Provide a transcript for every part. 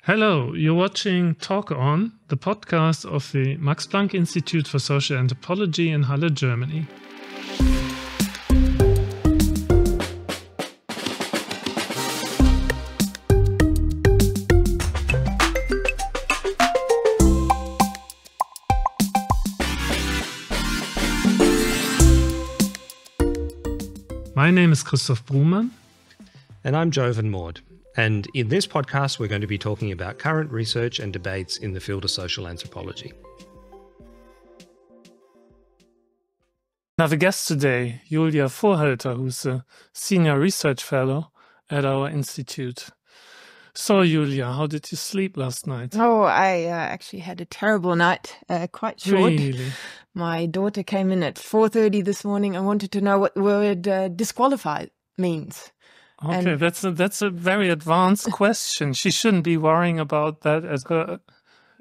Hello, you're watching Talk On, the podcast of the Max Planck Institute for Social Anthropology in Halle, Germany. My name is Christoph Brumann. And I'm Jovan Maud. And in this podcast, we're going to be talking about current research and debates in the field of social anthropology. I have a guest today, Julia Vorhölter, who's a senior research fellow at our institute. So, Julia, how did you sleep last night? Oh, I actually had a terrible night, quite short. Really? My daughter came in at 4:30 this morning and wanted to know what the word disqualified means. Okay, that's a very advanced question. She shouldn't be worrying about that at her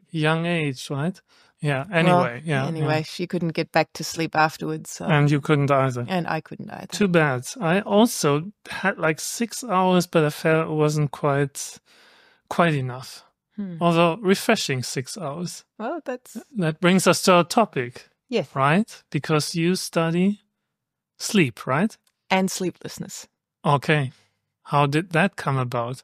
young age, right? Yeah. Anyway, she couldn't get back to sleep afterwards. So. And you couldn't either. And I couldn't either. Too bad. I also had like 6 hours, but I felt it wasn't quite enough. Although refreshing 6 hours. Well, that brings us to our topic. Yes. Right? Because you study sleep, right? And sleeplessness. Okay. How did that come about?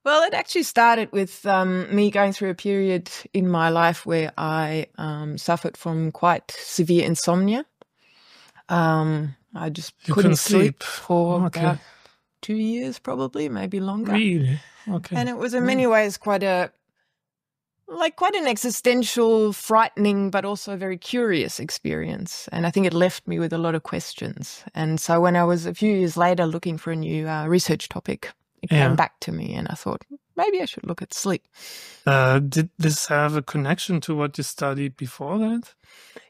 Well, it actually started with me going through a period in my life where I suffered from quite severe insomnia. I just couldn't sleep for about 2 years, probably, maybe longer. Really? Okay. And it was in many ways quite an existential, frightening, but also very curious experience. And I think it left me with a lot of questions. And so when I was a few years later looking for a new research topic, it came back to me and I thought, maybe I should look at sleep. Did this have a connection to what you studied before that?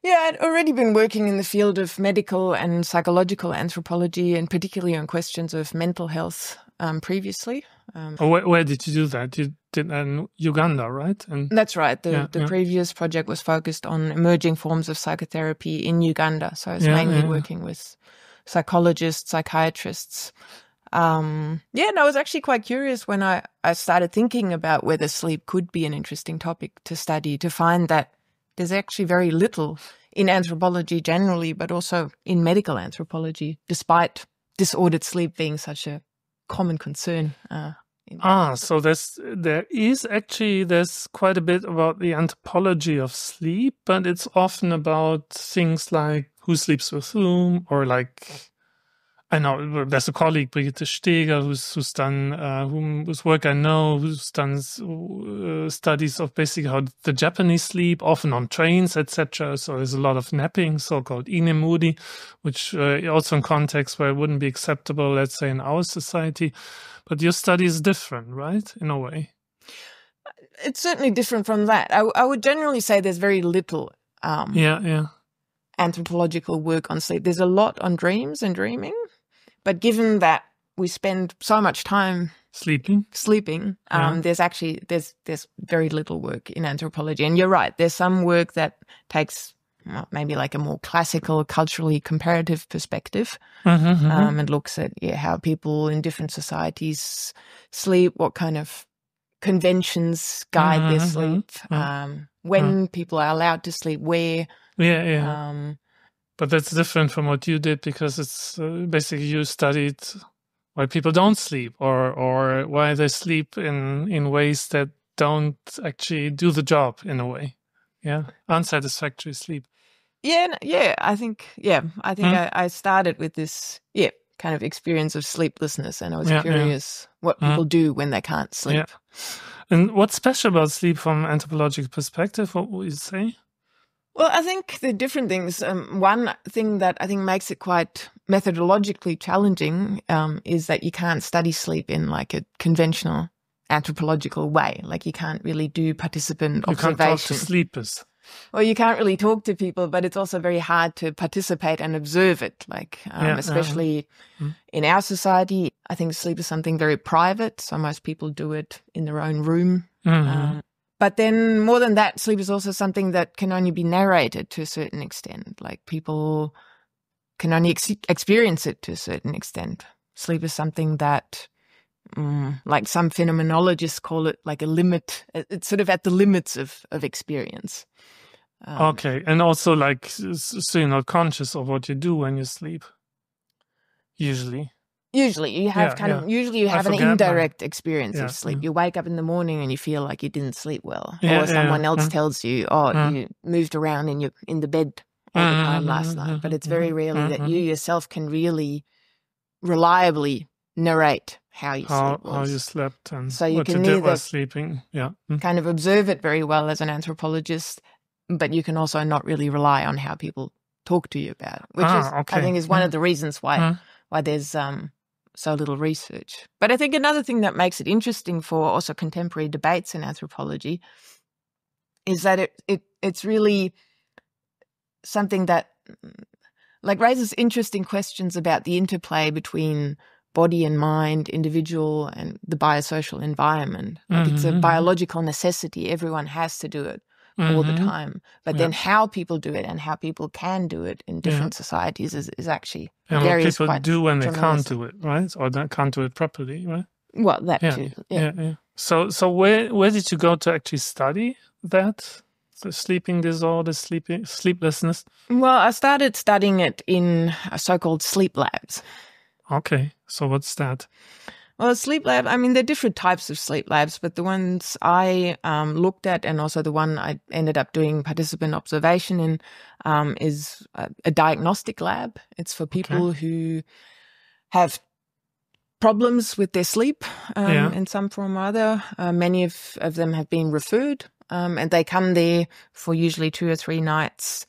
Yeah, I'd already been working in the field of medical and psychological anthropology, and particularly on questions of mental health previously. Where did you do that? You did in Uganda, right? That's right. The previous project was focused on emerging forms of psychotherapy in Uganda. So I was mainly working with psychologists, psychiatrists. And I was actually quite curious when I started thinking about whether sleep could be an interesting topic to study, to find that there's actually very little in anthropology generally, but also in medical anthropology, despite disordered sleep being such a common concern. So there's quite a bit about the anthropology of sleep, but it's often about things like who sleeps with whom, or like, I know there's a colleague, Brigitte Steger, who's done, whose work I know, who's done studies of basically how the Japanese sleep, often on trains, etc. So there's a lot of napping, so-called inemuri, which also in contexts where it wouldn't be acceptable, let's say, in our society. But your study is different, right, in a way? It's certainly different from that. I would generally say there's very little anthropological work on sleep. There's a lot on dreams and dreaming. But given that we spend so much time sleeping, there's very little work in anthropology. And you're right, there's some work that takes maybe like a more classical, culturally comparative perspective and looks at how people in different societies sleep, what kind of conventions guide their sleep, when people are allowed to sleep, where. But that's different from what you did, because it's basically you studied why people don't sleep or why they sleep in ways that don't actually do the job in a way. Yeah, unsatisfactory sleep. I think I started with this kind of experience of sleeplessness, and I was curious what people do when they can't sleep. Yeah. And what's special about sleep from an anthropological perspective? What would you say? Well, I think the different things. One thing that I think makes it quite methodologically challenging is that you can't study sleep in like a conventional anthropological way. Like you can't really do participant observation. You can't talk to sleepers. Well, you can't really talk to people, but it's also very hard to participate and observe it. Like, especially in our society, I think sleep is something very private. So most people do it in their own room. But then more than that, sleep is also something that can only be narrated to a certain extent. Like people can only experience it to a certain extent. Sleep is something that like some phenomenologists call it like a limit. It's sort of at the limits of experience. Okay. And also like, so you're not conscious of what you do when you sleep. Usually you have an indirect experience of sleep. You wake up in the morning and you feel like you didn't sleep well, or someone else tells you, you moved around in the bed all the time last night. But it's very rarely that you yourself can really reliably narrate how you sleep was. How you slept and so you what can you did neither while sleeping. kind of observe it very well as an anthropologist, but you can also not really rely on how people talk to you about it, which I think is one of the reasons why there's so little research. But I think another thing that makes it interesting for also contemporary debates in anthropology is that it's really something that like raises interesting questions about the interplay between body and mind, individual and the biosocial environment. Like it's a biological necessity. Everyone has to do it all the time. But then how people do it and how people can do it in different societies is actually varies what people quite do when they can't tremendously. do it, right? Or they can't do it properly, right? Well, that too. Yeah. So where did you go to actually study that? The sleeping disorder, sleeplessness? Well, I started studying it in so-called sleep labs. Okay. So what's that? Well, sleep lab, I mean, there are different types of sleep labs, but the ones I looked at and also the one I ended up doing participant observation in is a diagnostic lab. It's for people who have problems with their sleep in some form or other. Many of them have been referred and they come there for usually 2 or 3 nights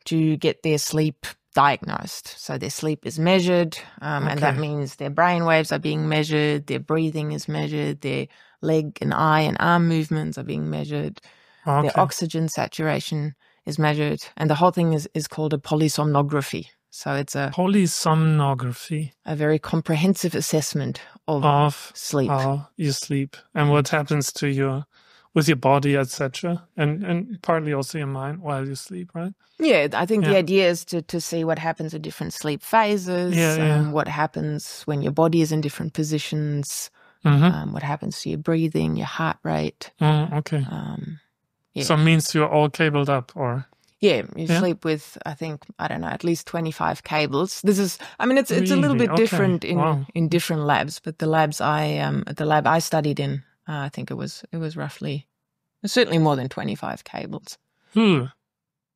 to get their sleep diagnosed. So their sleep is measured, and that means their brain waves are being measured, their breathing is measured, their leg and eye and arm movements are being measured, their oxygen saturation is measured, and the whole thing is called a polysomnography. So it's a polysomnography, a very comprehensive assessment of sleep. How you sleep and what happens to with your body, etc., and partly also your mind while you sleep, right? Yeah, I think the idea is to see what happens at different sleep phases, what happens when your body is in different positions, what happens to your breathing, your heart rate. So it means you're all cabled up, or? Yeah, you sleep with, I think, I don't know, at least 25 cables. This is, I mean, it's a little bit different in different labs, but the labs the lab I studied in, I think it was roughly, certainly more than 25 cables.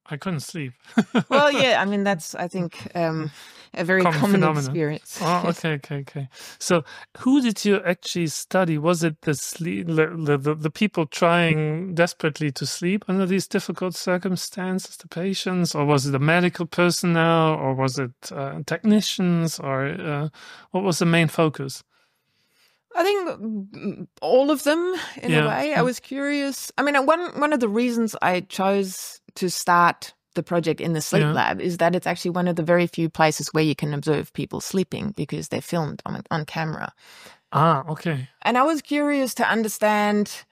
I couldn't sleep. Well, yeah, I mean, that's, I think, a very common experience. Oh, okay. So who did you actually study? Was it the people trying desperately to sleep under these difficult circumstances, the patients, or was it the medical personnel, or was it technicians, or what was the main focus? I think all of them, in a way. I was curious. I mean, one of the reasons I chose to start the project in the sleep lab is that it's actually one of the very few places where you can observe people sleeping because they're filmed on camera. Okay. And I was curious to understand,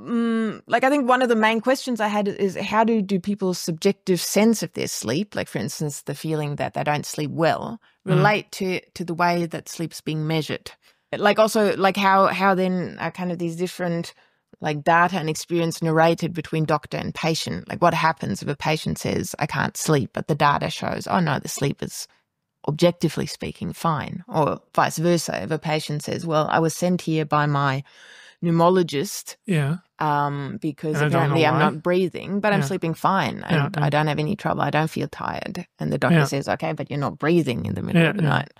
I think one of the main questions I had is how do people's subjective sense of their sleep, like for instance, the feeling that they don't sleep well, relate to the way that sleep's being measured? Like also like how then are kind of these different like data and experience narrated between doctor and patient. Like what happens if a patient says, I can't sleep, but the data shows, oh no, the sleep is objectively speaking fine. Or vice versa. If a patient says, well, I was sent here by my pneumologist because apparently I'm not breathing, but I'm sleeping fine and I don't have any trouble. I don't feel tired. And the doctor says, okay, but you're not breathing in the middle of the night.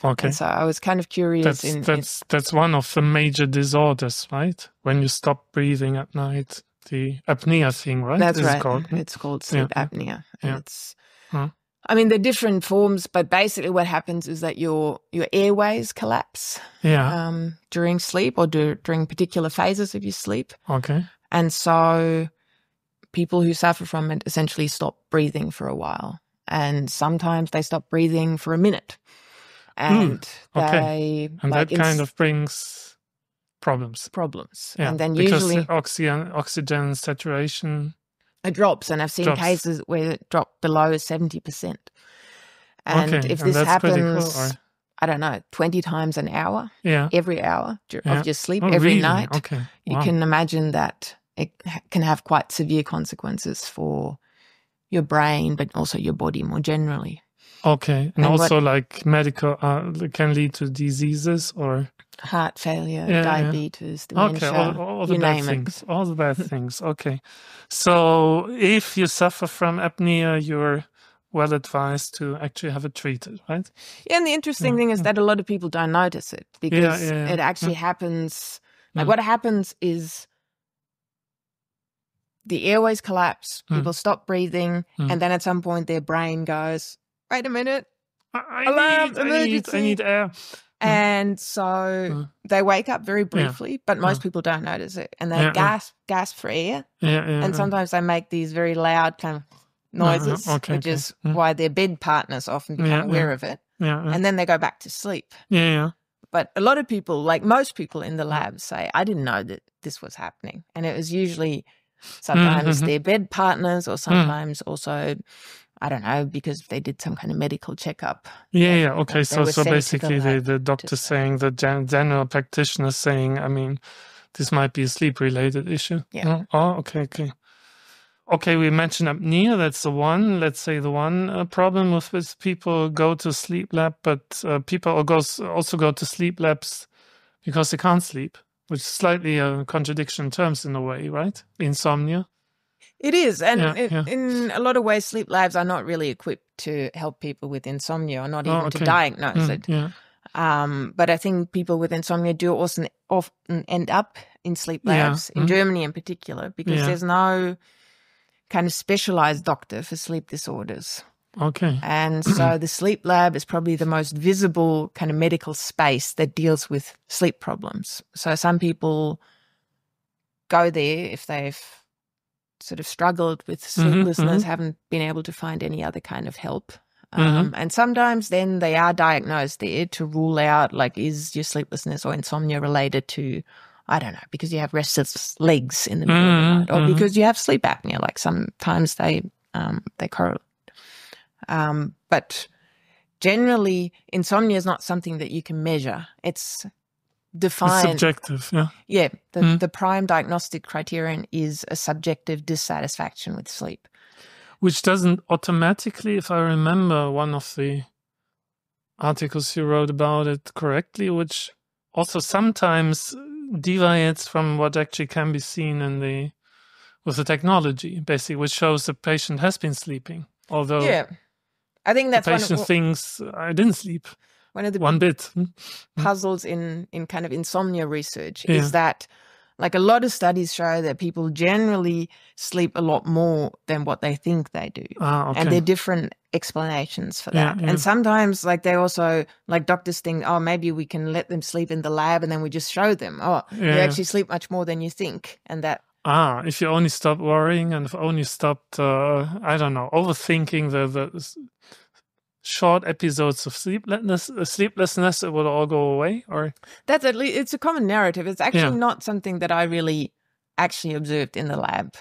Okay. And so I was kind of curious. That's one of the major disorders, right? When you stop breathing at night, the apnea thing, right? That's right. It's called sleep apnea. And it's, I mean, there are different forms, but basically what happens is that your airways collapse during sleep or during particular phases of your sleep. Okay. And so people who suffer from it essentially stop breathing for a while. And sometimes they stop breathing for a minute. And that kind of brings problems. Yeah, and then usually because oxygen saturation it drops, and I've seen cases where it dropped below 70%. And if this happens, I don't know, 20 times an hour, Yeah. every hour of your sleep, Oh, every really? night, Okay. you Wow. can imagine that it can have quite severe consequences for your brain, but also your body more generally. Okay. And also like medical, can lead to diseases or? Heart failure, diabetes, dementia, okay, all the you bad name things. All the bad things. Okay. So if you suffer from apnea, you're well advised to actually have it treated, right? Yeah, and the interesting thing is that a lot of people don't notice it because it actually happens. Like what happens is the airways collapse, people stop breathing, and then at some point their brain goes, wait a minute, alarm, emergency. I need air. And so they wake up very briefly, but most people don't notice it. And they gasp for air. And sometimes they make these very loud kind of noises, which is why their bed partners often become aware of it. And then they go back to sleep. But a lot of people, like most people in the lab, say, I didn't know that this was happening. And it was usually sometimes their bed partners or sometimes also, I don't know, because they did some kind of medical checkup. Okay. So basically the doctor saying, the general practitioner saying, I mean, this might be a sleep-related issue. Oh, okay. Okay, we mentioned apnea. That's the one. Let's say the one problem with people go to sleep lab, but people also go to sleep labs because they can't sleep, which is slightly a contradiction in terms in a way, right? Insomnia. It is. And in a lot of ways, sleep labs are not really equipped to help people with insomnia or not even to diagnose it. But I think people with insomnia do also often end up in sleep labs, in Germany in particular, because there's no kind of specialized doctor for sleep disorders. Okay. And so the sleep lab is probably the most visible kind of medical space that deals with sleep problems. So some people go there if they've sort of struggled with sleeplessness, haven't been able to find any other kind of help. And sometimes then they are diagnosed there to rule out, like, is your sleeplessness or insomnia related to, I don't know, because you have restless legs in the middle of the night, or because you have sleep apnea. Like sometimes they correlate. But generally, insomnia is not something that you can measure. It's defined. It's subjective, The prime diagnostic criterion is a subjective dissatisfaction with sleep. Which doesn't automatically, if I remember one of the articles you wrote about it correctly, which also sometimes deviates from what actually can be seen with the technology, basically, which shows the patient has been sleeping. Although I think that's the patient thinks I didn't sleep. One of the bit puzzles in kind of insomnia research is that, like, a lot of studies show that people generally sleep a lot more than what they think they do. And there are different explanations for that. And sometimes, like, they also, like, doctors think, oh, maybe we can let them sleep in the lab and then we just show them, you actually sleep much more than you think. And that. If you only stop worrying and if only stopped, I don't know, overthinking the short episodes of sleeplessness, it will all go away, or that's at least, it's a common narrative. It's actually not something that I really actually observed in the lab.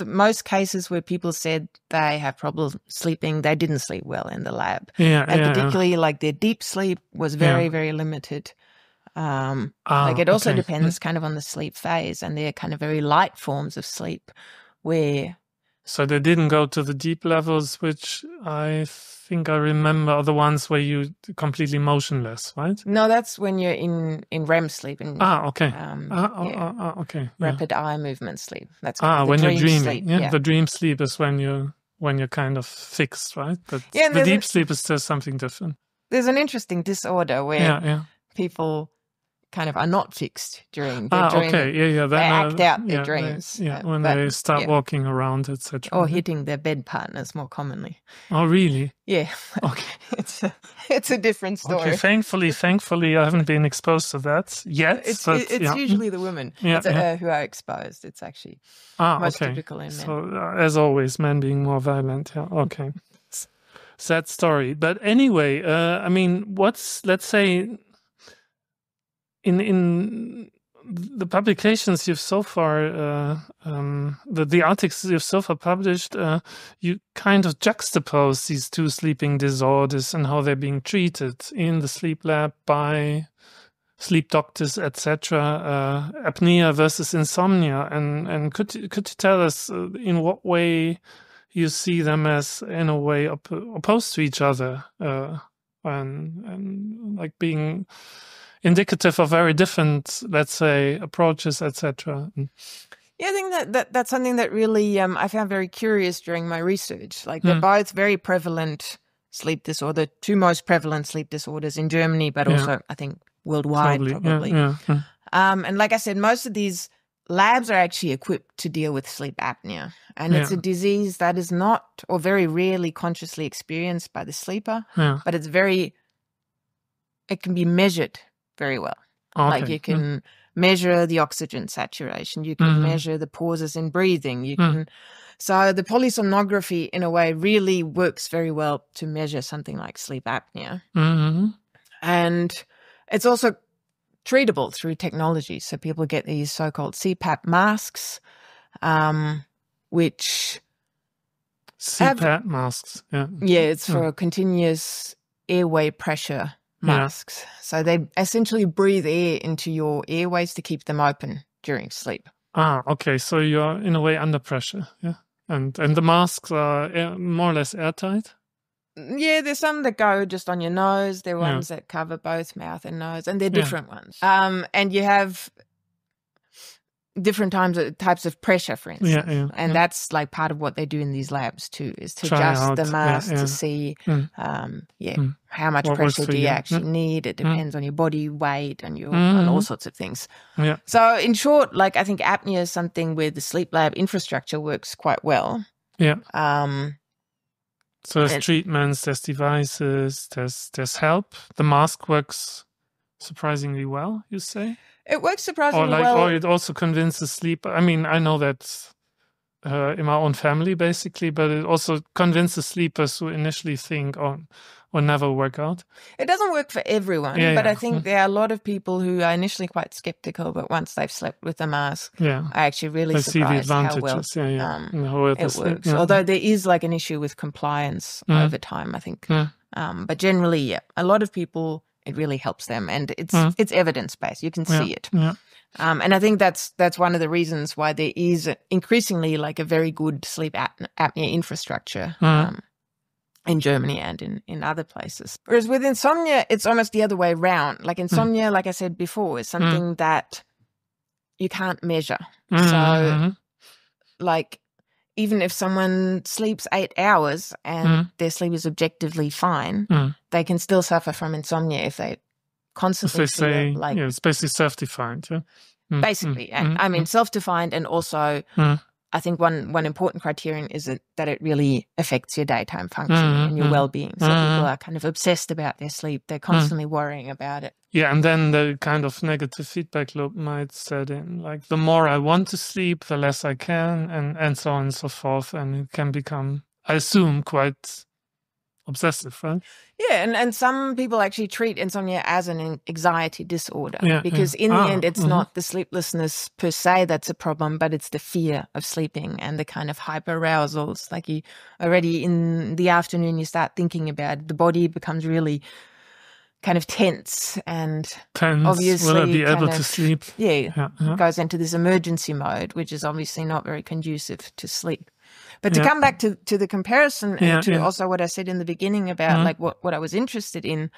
Most cases where people said they have problems sleeping, they didn't sleep well in the lab, and particularly like their deep sleep was very very limited. Like it also depends kind of on the sleep phase, and there are kind of very light forms of sleep where. So they didn't go to the deep levels, which I think I remember are the ones where you're completely motionless, right? No, that's when you're in REM sleep. Okay. Rapid eye movement sleep. That's when you're dreaming. Sleep. The dream sleep is when you're kind of fixed, right? But the deep sleep is still something different. There's an interesting disorder where people kind of are not fixed during their dream. They act out their dreams. When they start walking around, etc. Or hitting their bed partners more commonly. Oh, really? Yeah. Okay. It's a different story. Okay, thankfully, I haven't been exposed to that yet. It's usually the women who are exposed. It's actually most typical in men. So, as always, men being more violent. Yeah, okay. Sad story. But anyway, I mean, let's say, in the publications you've so far, the articles you've so far published, you kind of juxtapose these two sleeping disorders and how they're being treated in the sleep lab by sleep doctors, etc. Apnea versus insomnia, and could you tell us in what way you see them as, in a way, opposed to each other, and like being indicative of very different, let's say, approaches, etc. Yeah, I think that's something that really I found very curious during my research. Like they're both very prevalent sleep disorder, two most prevalent sleep disorders in Germany, but also I think worldwide probably. And like I said, most of these labs are actually equipped to deal with sleep apnea. And it's a disease that is not or very rarely consciously experienced by the sleeper, but it can be measured very well. Okay. Like you can measure the oxygen saturation, you can measure the pauses in breathing, you can. So the polysomnography in a way really works very well to measure something like sleep apnea. And it's also treatable through technology. So people get these so-called CPAP masks, which CPAP masks. It's for continuous airway pressure masks. So they essentially breathe air into your airways to keep them open during sleep. Okay. So you're in a way under pressure. And the masks are more or less airtight? Yeah, there's some that go just on your nose. There are ones that cover both mouth and nose, and they're different ones. And you have different types of pressure, for instance. And that's like part of what they do in these labs too, is to adjust the mask to see, how much pressure do you actually need. It depends on your body weight and on all sorts of things. So in short, like I think apnea is something where the sleep lab infrastructure works quite well. So there's treatments, there's devices, there's help. The mask works surprisingly well, you say? It works surprisingly well. Or it also convinces sleep. I mean, I know that in my own family, basically, but it also convinces sleepers who initially think, will never work out. It doesn't work for everyone, but I think there are a lot of people who are initially quite skeptical, but once they've slept with the mask, are actually really surprised how well it works. Although there is like an issue with compliance over time, I think. But generally, a lot of people, it really helps them, and it's evidence-based. You can see it. And I think that's one of the reasons why there is increasingly like a very good sleep apnea infrastructure in Germany and in other places. Whereas with insomnia, it's almost the other way around. Like insomnia, like I said before, is something that you can't measure. So like even if someone sleeps 8 hours and their sleep is objectively fine, they can still suffer from insomnia if they constantly feel like... it's basically self-defined, Basically. I mean, self-defined, and also I think one important criterion is that it really affects your daytime function and your well-being. So people are kind of obsessed about their sleep. They're constantly worrying about it. Yeah, and then the kind of negative feedback loop might set in. Like the more I want to sleep, the less I can, and so on and so forth. And it can become, I assume, quite obsessive, right? Yeah, and some people actually treat insomnia as an anxiety disorder because in the end it's not the sleeplessness per se that's a problem, but it's the fear of sleeping and the kind of hyperarousals. Like you already in the afternoon you start thinking about it, the body becomes really kind of tense and obviously will I be able to sleep? Goes into this emergency mode, which is obviously not very conducive to sleep. But to come back to the comparison and to also what I said in the beginning about like what I was interested in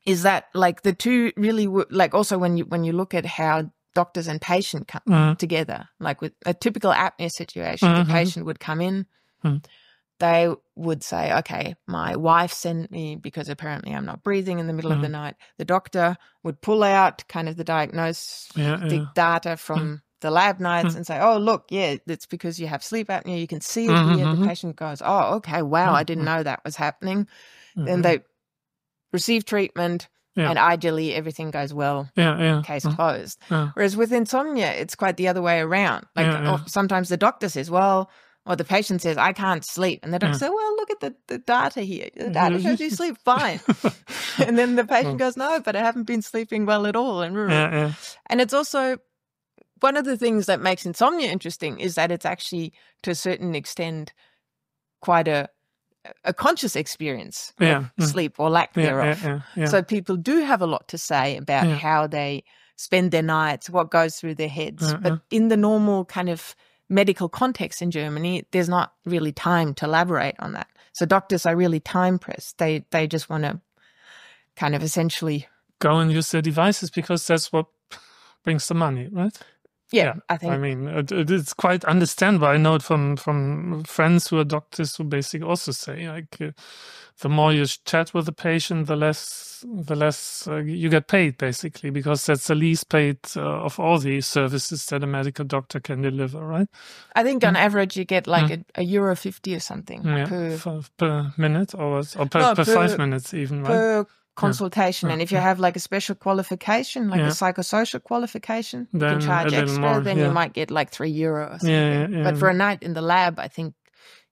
is that like the two really like also when you look at how doctors and patient come together, like with a typical apnea situation, the patient would come in, they would say, okay, my wife sent me because apparently I'm not breathing in the middle of the night. The doctor would pull out kind of the diagnostic data from the lab notes and say, oh, look, it's because you have sleep apnea. You can see it here. The patient goes, oh, okay, wow, I didn't know that was happening. Then they receive treatment and ideally everything goes well, case closed. Whereas with insomnia, it's quite the other way around. Like sometimes the doctor says, well, or the patient says, I can't sleep. And the doctor says, well, look at the data here. The data shows you sleep fine. And then the patient goes, no, but I haven't been sleeping well at all. And it's also one of the things that makes insomnia interesting is that it's actually, to a certain extent, quite a conscious experience of sleep or lack thereof. So people do have a lot to say about how they spend their nights, what goes through their heads. But in the normal kind of medical context in Germany, there's not really time to elaborate on that. So doctors are really time pressed. They just want to kind of essentially go and use their devices because that's what brings the money, right? Yeah, I think. I mean, it's quite understandable. I know it from friends who are doctors who basically also say, like, the more you chat with the patient, the less you get paid, basically, because that's the least paid of all the services that a medical doctor can deliver, right? I think on average you get like €1.50 or something per minute, or per 5 minutes even, right? Per consultation. And if you have like a special qualification, like a psychosocial qualification, you can charge extra, more, then you might get like €3 or something. But for a night in the lab, I think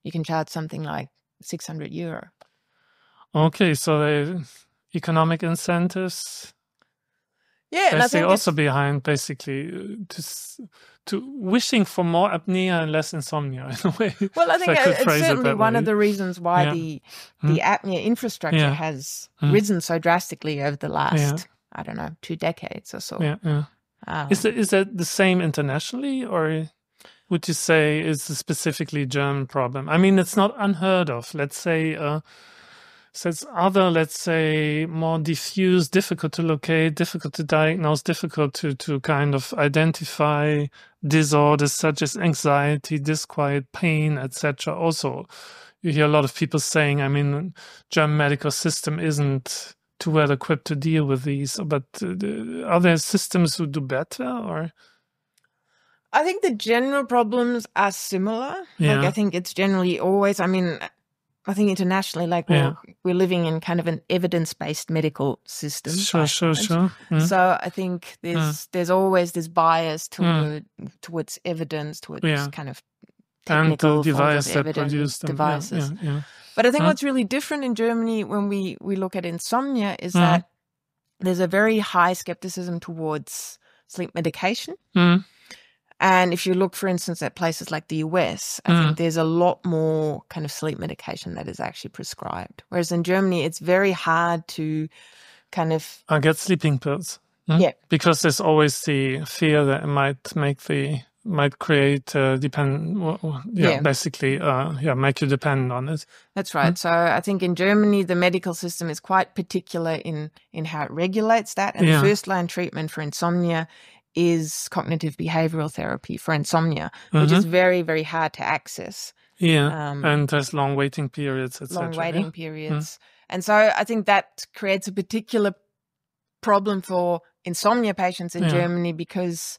you can charge something like €600. Okay, so the economic incentives. Yeah, and I think also behind basically to wishing for more apnea and less insomnia in a way. Well, I think it's certainly one of the reasons why the apnea infrastructure has risen so drastically over the last, I don't know, 2 decades or so. Is that the same internationally, or would you say it's a specifically German problem? I mean, it's not unheard of. Let's say so it's other, let's say, more diffuse, difficult to locate, difficult to diagnose, difficult to kind of identify disorders such as anxiety, disquiet, pain, etc. Also, you hear a lot of people saying, I mean, German medical system isn't too well equipped to deal with these, but are there systems who do better, or? I think the general problems are similar. Like, I think it's generally always, I mean, I think internationally, like we're living in kind of an evidence-based medical system. Sure. So I think there's always this bias towards evidence, towards kind of technical and the device that produce devices. But I think what's really different in Germany when we look at insomnia is that there's a very high skepticism towards sleep medication. And if you look, for instance, at places like the US, I think there's a lot more kind of sleep medication that is actually prescribed. Whereas in Germany, it's very hard to kind of... get sleeping pills. Yeah. Because there's always the fear that it might create basically make you dependent on it. That's right. So I think in Germany the medical system is quite particular in how it regulates that, and the first line treatment for insomnia is cognitive behavioral therapy for insomnia, which is very, very hard to access. And there's long waiting periods, etc. Long waiting periods. And so I think that creates a particular problem for insomnia patients in Germany because,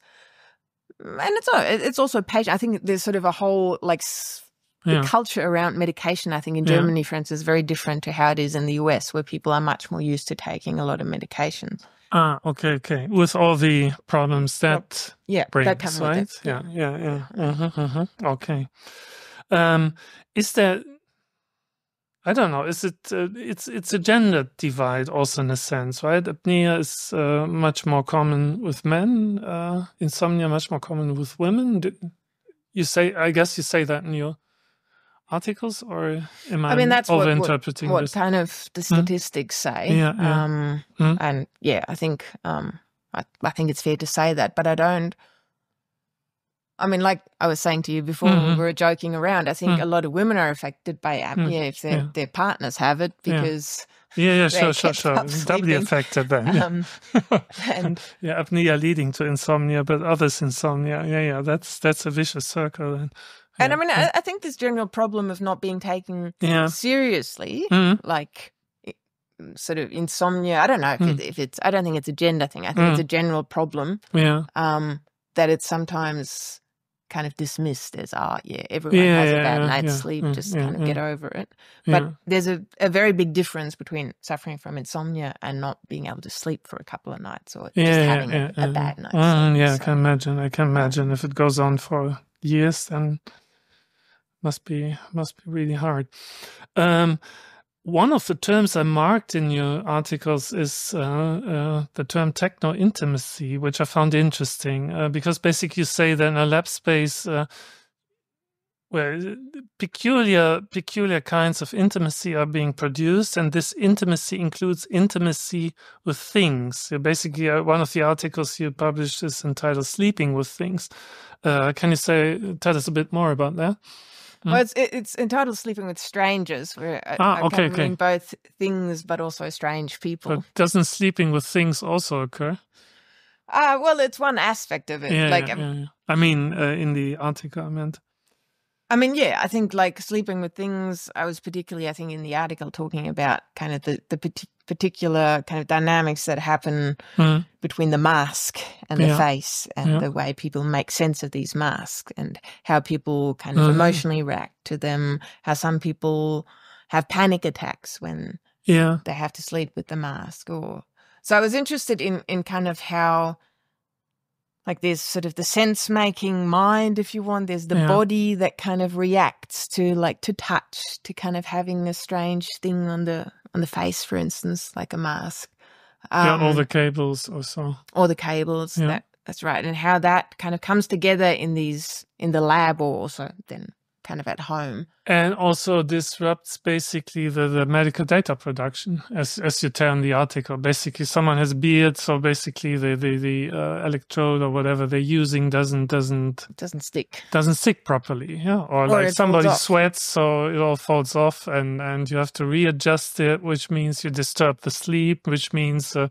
and it's also patient. I think there's sort of a whole the culture around medication, I think in Germany, for instance, is very different to how it is in the US, where people are much more used to taking a lot of medications. Okay. With all the problems that brings, that comes right? with it. Okay. Is there? I don't know. Is it? It's a gender divide also in a sense, right? Apnea is much more common with men. Insomnia much more common with women. I guess you say that in your articles, or am I that's overinterpreting what this? kind of the statistics say. And I think I think it's fair to say that, but I don't. I mean, like I was saying to you before, we were joking around. I think a lot of women are affected by apnea if their partners have it because sure. Doubly affected then. And apnea leading to insomnia, but others insomnia. That's a vicious circle. Then. And I mean, I think this general problem of not being taken seriously, like sort of insomnia. I don't know if it's. I don't think it's a gender thing. I think it's a general problem. That it's sometimes kind of dismissed as, everyone has a bad night's sleep, just kind of get over it. But there's a very big difference between suffering from insomnia and not being able to sleep for a couple of nights, or just having a bad night's sleep. I can imagine. I can imagine if it goes on for years, then Must be really hard. One of the terms I marked in your articles is the term techno-intimacy, which I found interesting because basically you say that in a lab space, where peculiar kinds of intimacy are being produced, and this intimacy includes intimacy with things. So basically, one of the articles you published is entitled "Sleeping with Things." Can you tell us a bit more about that? Well, it's entitled "Sleeping with Strangers," where I kind of mean both things, but also strange people. But doesn't sleeping with things also occur? Well, it's one aspect of it. Yeah. I mean, in the article I meant. I mean, yeah, I think like sleeping with things, I was particularly, I think, in the article talking about kind of the particular kind of dynamics that happen between the mask and the face and the way people make sense of these masks and how people kind of emotionally react to them, how some people have panic attacks when they have to sleep with the mask. So I was interested in kind of how, like, there's sort of the sense-making mind, if you want. There's the body that kind of reacts to, like, to touch, to kind of having a strange thing on the face, for instance, like a mask. All the cables or so. All the cables, that's right. And how that kind of comes together in the lab or also then kind of at home. And also disrupts basically the medical data production, as you tell in the article. Basically, someone has beard, so basically the electrode or whatever they're using doesn't stick properly, or like somebody sweats, so it all falls off, and you have to readjust it, which means you disturb the sleep, which means there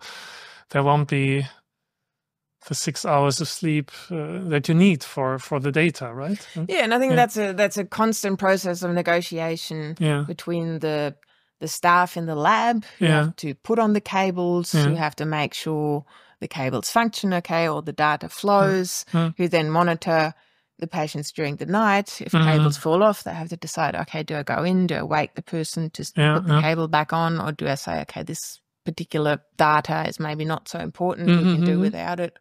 won't be the 6 hours of sleep that you need for the data, right? Yeah, and I think that's a constant process of negotiation between the staff in the lab who have to put on the cables, who have to make sure the cables function okay or the data flows, who then monitor the patients during the night. If cables fall off, they have to decide, okay, do I go in, do I wake the person to put the cable back on, or do I say, okay, this particular data is maybe not so important, we can do without it.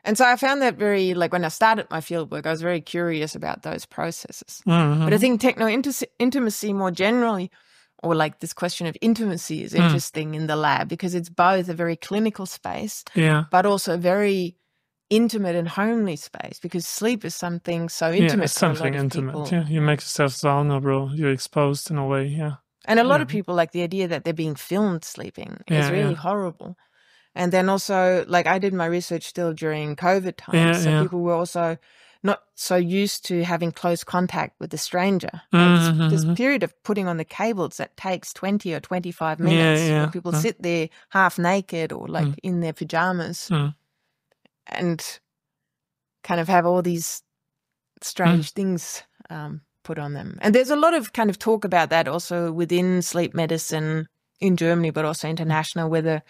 And so I found that very, like, when I started my fieldwork, I was very curious about those processes. But I think techno-intimacy more generally, or like this question of intimacy, is interesting in the lab because it's both a very clinical space, but also a very intimate and homely space, because sleep is something so intimate. It's something intimate. People. You make yourself vulnerable. You're exposed in a way. And a lot of people, like, the idea that they're being filmed sleeping is really horrible. And then also, like, I did my research still during COVID times, so people were also not so used to having close contact with a stranger. This period of putting on the cables that takes 20 or 25 minutes where people sit there half naked or like in their pajamas and kind of have all these strange things put on them. And there's a lot of kind of talk about that also within sleep medicine in Germany, but also international, whether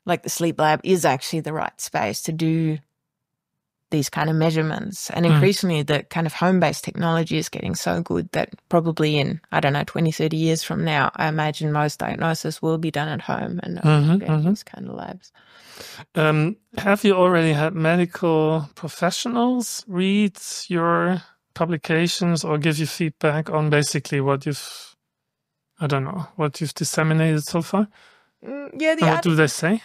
like the sleep lab is actually the right space to do these kind of measurements. And increasingly the kind of home-based technology is getting so good that probably in, 20, 30 years from now, I imagine most diagnosis will be done at home and these kind of labs. Have you already had medical professionals read your publications or give you feedback on basically what you've disseminated so far? What do they say?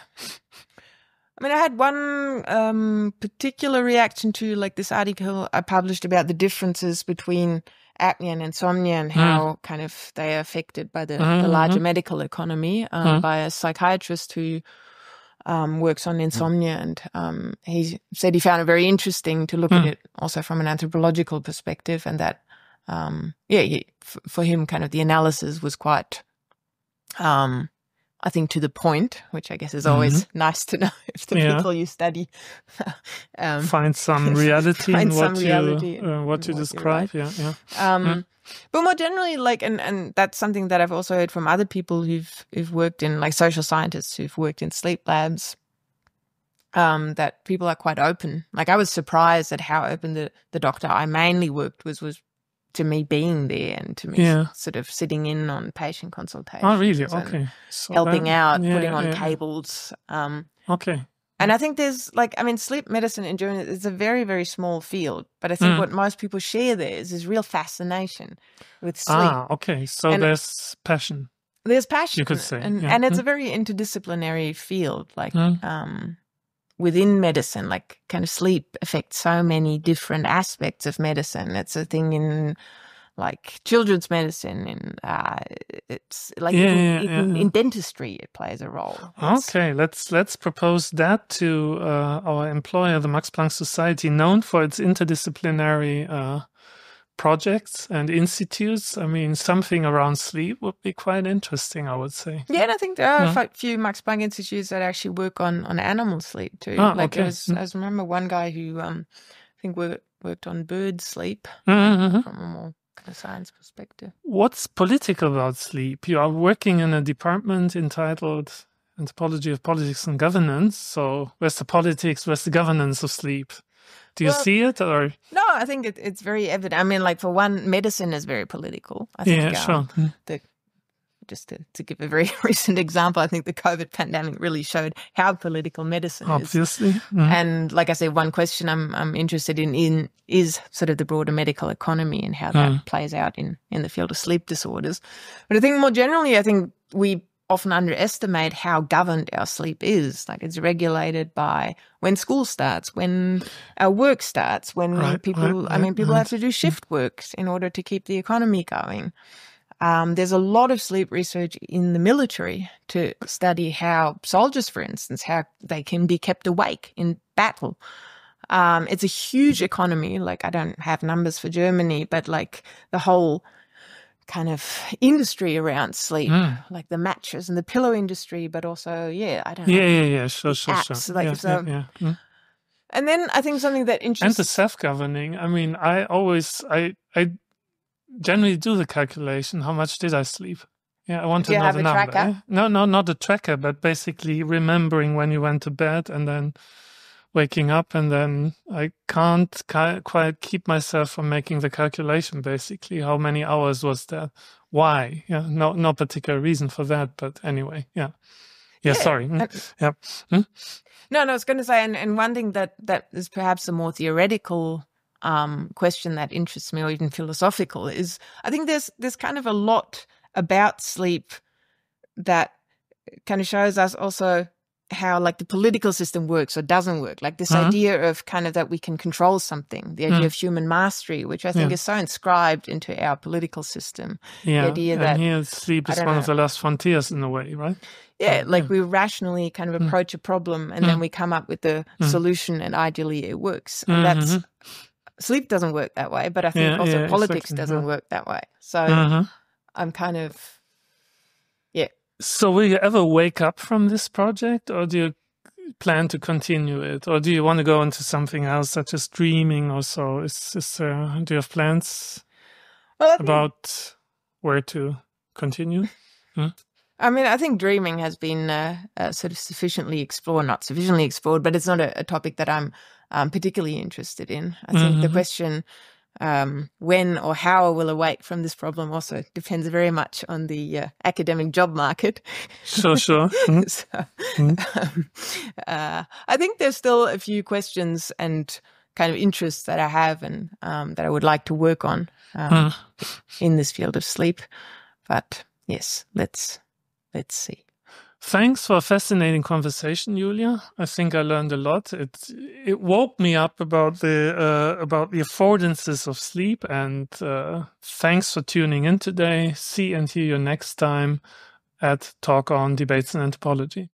I mean, I had one particular reaction to like this article I published about the differences between apnea and insomnia and how kind of they are affected by the larger medical economy by a psychiatrist who works on insomnia. And he said he found it very interesting to look at it also from an anthropological perspective, and that, for him, kind of the analysis was quite, I think, to the point, which I guess is always nice to know if the people you study find some reality in what you describe. But more generally, like, and that's something that I've also heard from other people who've worked in, like, social scientists who've worked in sleep labs, that people are quite open. Like, I was surprised at how open the doctor I mainly worked was to me being there and to me sort of sitting in on patient consultations. Oh, really? Okay. So helping out, putting on cables. Okay. And I think there's sleep medicine in Germany is a very, very small field. But I think what most people share there is real fascination with sleep. Ah, okay. So there's passion. There's passion. You could say. And it's a very interdisciplinary field. Within medicine, kind of sleep affects so many different aspects of medicine. It's a thing in children's medicine, and it's in dentistry it plays a role. Okay, let's propose that to our employer, the Max Planck Society, known for its interdisciplinary projects and institutes. I mean, something around sleep would be quite interesting, I would say. Yeah, and I think there are a few Max Planck institutes that actually work on animal sleep too. Okay. I remember one guy who I think worked on bird sleep from a more kind of science perspective. What's political about sleep? You are working in a department entitled Anthropology of Politics and Governance. So where's the politics, where's the governance of sleep? Do you see it, or? No, I think it's very evident. I mean, for one, medicine is very political. I think, sure. Just to give a very recent example, I think the COVID pandemic really showed how political medicine Obviously. is. And like I said, one question I'm interested in is sort of the broader medical economy and how that plays out in the field of sleep disorders. But I think more generally, I think we often underestimate how governed our sleep is. It's regulated by when school starts, when our work starts, when people have to do shift work in order to keep the economy going. There's a lot of sleep research in the military to study how soldiers, for instance, how they can be kept awake in battle. It's a huge economy. I don't have numbers for Germany, but the whole kind of industry around sleep, the mattress and the pillow industry, but also, I don't know. Yeah, sure. Apps, And then I think something that interests... And the self-governing. I mean, I generally do the calculation. How much did I sleep? Yeah, I want to know the number. Tracker? No, not a tracker, but basically remembering when you went to bed and then waking up, and then I can't quite keep myself from making the calculation, basically. How many hours was that? Why? Yeah, no particular reason for that, but anyway, yeah. Sorry. Yeah. No, I was going to say, and one thing that is perhaps a more theoretical question that interests me, or even philosophical, is I think there's kind of a lot about sleep that kind of shows us also how the political system works or doesn't work. This idea of kind of that we can control something, the idea of human mastery, which I think is so inscribed into our political system. Yeah, the idea that here sleep is one of the last frontiers in a way, right? Yeah, we rationally kind of approach a problem and then we come up with the solution, and ideally it works. And that's sleep doesn't work that way, but I think also politics doesn't work that way. So I'm kind of, So will you ever wake up from this project, or do you plan to continue it, or do you want to go into something else, such as dreaming or so? Do you have plans about where to continue? I mean, I think dreaming has been sort of sufficiently explored, not sufficiently explored, but it's not a topic that I'm particularly interested in. I think the question when or how I will awake from this problem also depends very much on the academic job market. Sure. So, I think there's still a few questions and kind of interests that I have and that I would like to work on in this field of sleep. But yes, let's see. Thanks for a fascinating conversation, Julia. I think I learned a lot. It woke me up about the affordances of sleep, and thanks for tuning in today. See and hear you next time at Talk on Debates in Anthropology.